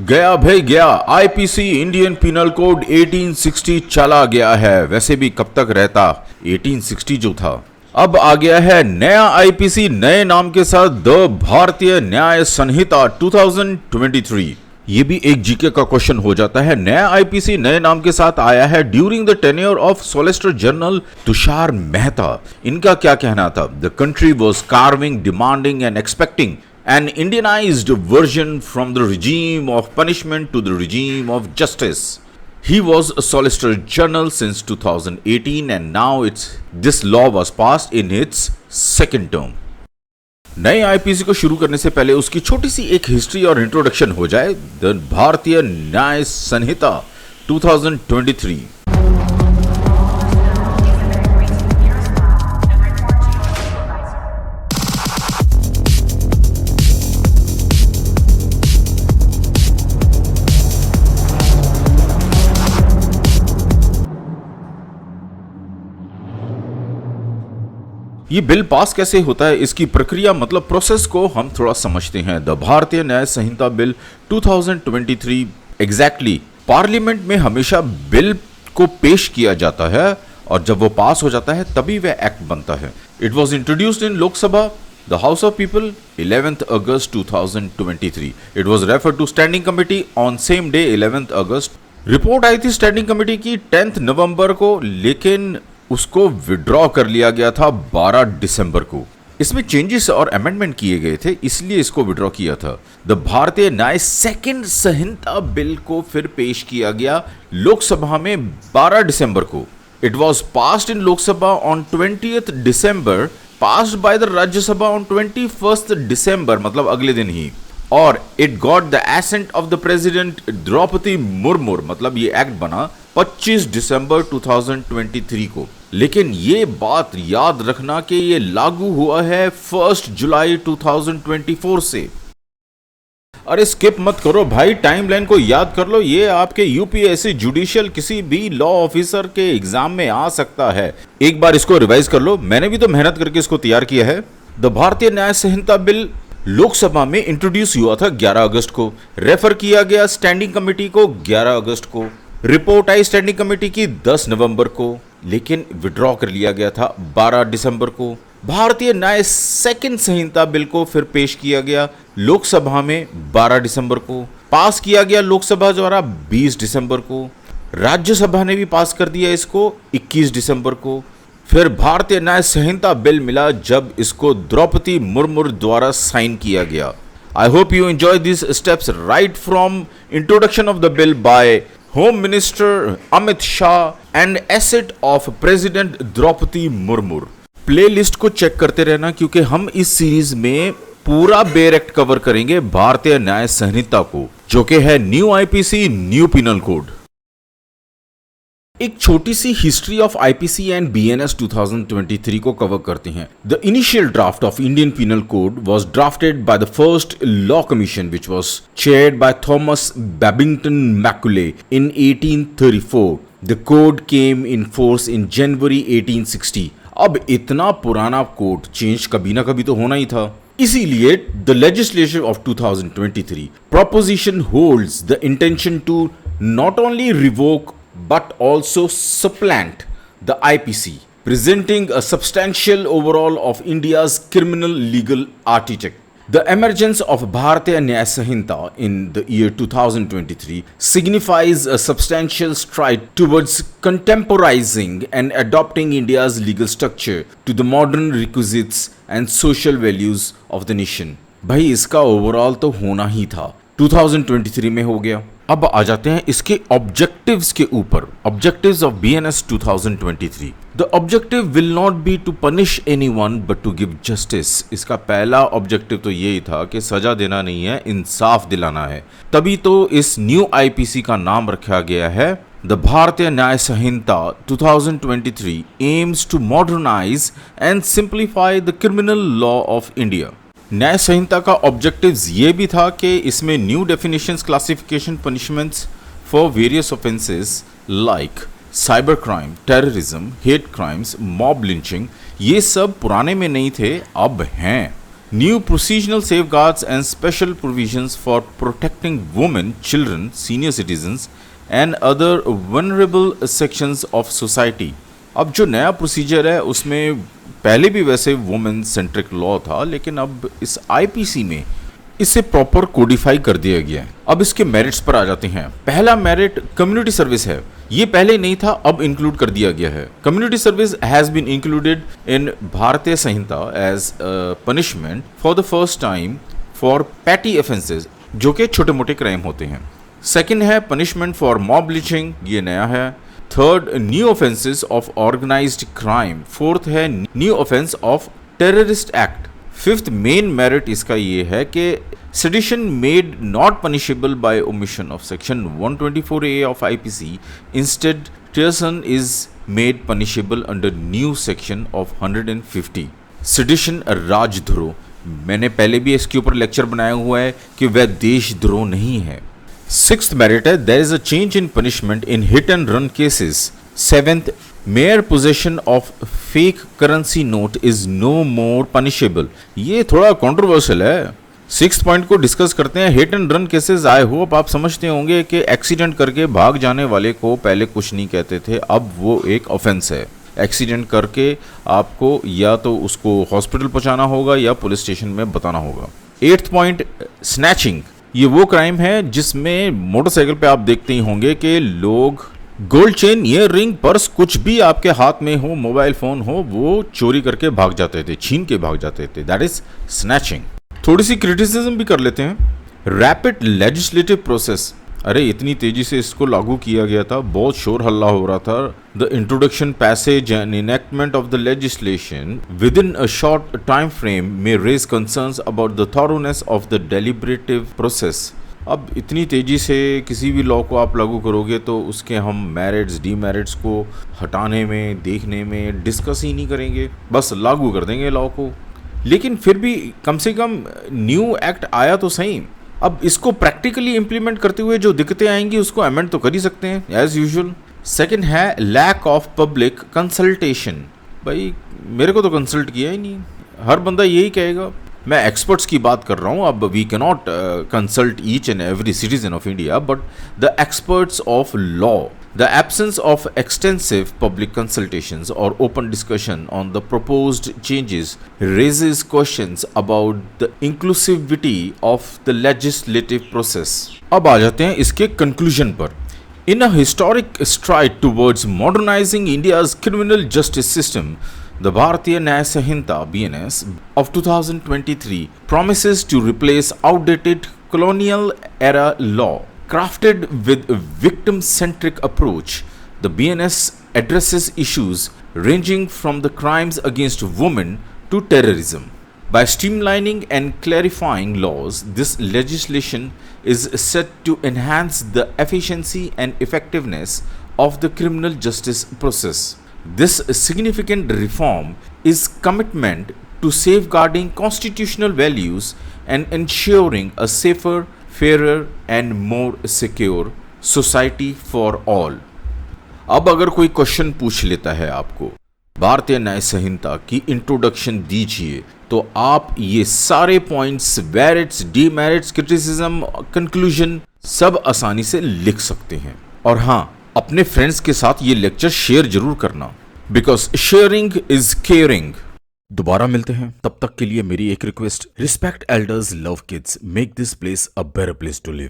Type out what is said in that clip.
गया भाई गया। आईपीसी इंडियन पिनल कोड 1860 चला गया है। वैसे भी कब तक रहता 1860 जो था। अब आ गया है नया आईपीसी नए नाम के साथ द भारतीय न्याय संहिता 2023। ये भी एक जीके का क्वेश्चन हो जाता है। नया आईपीसी नए नाम के साथ आया है during the tenure of solicitor general Tushar Mehta. इनका क्या कहना था? The country was carving, demanding and expecting an Indianized version from the regime of punishment to the regime of justice. He was a Solicitor General since 2018 and now this law was passed in its second term. नए IPC को शुरू करने से पहले उसकी छोटी सी एक history और इंट्रोडक्शन हो जाए। द भारतीय न्याय संहिता 2023। ये बिल पास कैसे होता है, इसकी प्रक्रिया मतलब प्रोसेस को हम थोड़ा समझते हैं। The Bharatiya Nyaya Samhita bill 2023 exactly parliament में हमेशा बिल को पेश किया जाता है और जब वो पास हो जाता है तभी वह एक्ट बनता है। It was introduced in Lok Sabha the house of people 11th August 2023। It was refer to standing committee on same day 11th August. Report आई थी स्टैंडिंग कमेटी की 10th नवंबर को, लेकिन उसको विड्रॉ कर लिया गया था 12 दिसंबर को। इसमें चेंजेस और अमेंडमेंट किए गए थे, इसलिए इसको विड्रॉ किया था। द भारतीय न्याय सेकंड संहिता बिल को फिर पेश किया गया लोकसभा में 12 दिसंबर को। It was passed in Lok Sabha on 20th December, passed by the Rajya Sabha on 21st December, मतलब अगले दिन ही। और it got the assent of the president Droupadi Murmu, मतलब ये एक्ट बना 25 दिसंबर 2023 को। लेकिन ये बात याद रखना कि ये लागू हुआ है 1 जुलाई 2024 से। अरे स्किप मत करो भाई, टाइमलाइन को याद कर लो। ये आपके यूपीएससी जुडिशियल किसी भी लॉ ऑफिसर के एग्जाम में आ सकता है। एक बार इसको रिवाइज कर लो, मैंने भी तो मेहनत करके इसको तैयार किया है। The Bharatiya Nyaya Samhita bill Lok Sabha में इंट्रोड्यूस हुआ था 11 अगस्त को। रेफर किया गया स्टैंडिंग कमेटी को 11 अगस्त को। रिपोर्ट आई स्टैंडिंग कमेटी की 10 नवंबर को, लेकिन विड्रॉ कर लिया गया था 12 दिसंबर को। भारतीय न्याय सेकंड संहिता बिल को फिर पेश किया गया लोकसभा में 12 दिसंबर को। पास किया गया लोकसभा द्वारा 20 दिसंबर को। राज्यसभा ने भी पास कर दिया इसको 21 दिसंबर को। फिर भारतीय न्याय संहिता बिल मिला जब इसको द्रौपदी मुर्मू द्वारा साइन किया गया। I hope you enjoy this steps right from introduction of the bill by home minister Amit Shah and assent of president Droupadi Murmu. Playlist को चेक करते रहना क्योंकि हम इस सीरीज में पूरा बेयर एक्ट कवर करेंगे भारतीय न्याय संहिता को, जो कि है new IPC new penal code. एक छोटी सी history of IPC and BNS 2023 को कवर करते हैं। The initial draft of Indian penal code was drafted by the first law commission which was chaired by Thomas Babington Macaulay in 1834। The code came in force in January 1860। अब इतना पुराना code change कभी ना कभी तो होना ही था, इसीलिए the legislation of 2023 proposition holds the intention to not only revoke but also supplant the IPC, presenting a substantial overhaul of India's criminal legal architecture. The emergence of Bharatiya Nyaya Sanhita in the year 2023 signifies a substantial stride towards contemporizing and adopting India's legal structure to the modern requisites and social values of the nation. भाई इसका overall तो होना ही था, 2023 में हो गया। अब आ जाते हैं इसके ऑब्जेक्टिव्स के ऊपर। Objectives of BNS 2023। The objective will not be to punish anyone but to give justice. इसका पहला ऑब्जेक्टिव तो यही था कि सजा देना नहीं है, इंसाफ दिलाना है। तभी तो इस न्यू आईपीसी का नाम रखा गया है the Bharatiya Nyaya Sanhita 2023 aims to modernize and simplify the criminal law of India. Nyaya Sanhita का ऑब्जेक्टिव्स ये भी था कि इसमें new definitions, classification, punishments for various offences like cyber crime, terrorism, hate crimes, mob lynching, ये सब पुराने में नहीं थे, अब हैं। New procedural safeguards and special provisions for protecting women, children, senior citizens and other vulnerable sections of society. अब जो नया प्रोसीजर है उसमें पहले भी वैसे वुमेन सेंट्रिक लॉ था, लेकिन अब इस आईपीसी में इसे प्रॉपर कोडिफाई कर दिया गया है। अब इसके मेरिट्स पर आ जाते हैं। पहला मेरिट कम्युनिटी सर्विस है। ये पहले नहीं था, अब इंक्लूड कर दिया गया है। Community service has been included in Bharatiya Sanhita as punishment for the first time for petty offences, जो कि छोटे मोटे क्राइम होते हैं। सेकंड है पनिशमेंट फॉर मॉब लिंचिंग, ये नया है। Third, new offences of organised crime. Fourth है new offence of terrorist act. Fifth main merit इसका ये है कि sedition made not punishable by omission of section 124A of IPC, instead treason is made punishable under new section of 150। Sedition राजद्रोह, मैंने पहले भी इसके ऊपर लेक्चर बनाया हुआ है कि वह देशद्रोह नहीं है। सिक्स्थ मेरिट है there is a change in punishment in hit and run cases. Seventh, mere possession of fake currency note is no more punishable. ये थोड़ा कंट्रोवर्शियल है। सिक्स पॉइंट को डिस्कस करते हैं। Hit and run cases, I hope आप समझते होंगे कि एक्सीडेंट करके भाग जाने वाले को पहले कुछ नहीं कहते थे, अब वो एक ऑफेंस है। एक्सीडेंट करके आपको या तो उसको हॉस्पिटल पहुंचाना होगा या पुलिस स्टेशन में बताना होगा। Eighth point, snatching. ये वो क्राइम है जिसमें मोटरसाइकिल पे आप देखते ही होंगे कि लोग gold chain, ear ring, purse, कुछ भी आपके हाथ में हो, मोबाइल फोन हो, वो चोरी करके भाग जाते थे, छीन के भाग जाते थे। That is snatching. थोड़ी सी क्रिटिसिज्म भी कर लेते हैं। रैपिड लेजिस्लेटिव प्रोसेस, अरे इतनी तेजी से इसको लागू किया गया था, बहुत शोर हल्ला हो रहा था। The introduction, passage and enactment of the legislation within a short time frame में raise concerns about the thoroughness of the deliberative process. अब इतनी तेज़ी से किसी भी लॉ को आप लागू करोगे तो उसके हम मेरिट्स, डीमेरिट्स को हटाने में, देखने में डिस्कस ही नहीं करेंगे, बस लागू कर देंगे लॉ को। लेकिन फिर भी कम से कम न्यू एक्ट आया तो सही। अब इसको प्रैक्टिकली इम्प्लीमेंट करते हुए जो दिक्कतें आएंगी उसको अमेंड तो कर ही सकते हैं एज यूजुअल। सेकेंड है लैक ऑफ पब्लिक कंसल्टेशन। भाई मेरे को तो कंसल्ट किया ही नहीं, हर बंदा यही कहेगा। मैं एक्सपर्ट्स की बात कर रहा हूँ। अब we can not consult each and every citizen of India, but the experts of law, the absence of extensive public consultations और open discussion on the proposed changes raises questions about the inclusivity of the legislative process. अब आ जाते हैं इसके conclusion पर। In a historic stride towards modernizing India's criminal justice system, the Bharatiya Nyaya Sanhita (BNS) of 2023 promises to replace outdated colonial-era law. Crafted with a victim-centric approach, the BNS addresses issues ranging from the crimes against women to terrorism. By streamlining and clarifying laws, this legislation is set to enhance the efficiency and effectiveness of the criminal justice process. This significant reform is commitment to safeguarding constitutional values and ensuring a safer, fairer and more secure society for all. अब अगर कोई question पूछ लेता है आपको, भारतीय न्याय संहिता की introduction दीजिए, तो आप ये सारे points, merits, demerits, criticism, conclusion सब आसानी से लिख सकते हैं। और हाँ, अपने फ्रेंड्स के साथ ये लेक्चर शेयर जरूर करना, बिकॉज शेयरिंग इज केयरिंग। दोबारा मिलते हैं, तब तक के लिए मेरी एक request, respect elders, love kids, make this place a better place to live.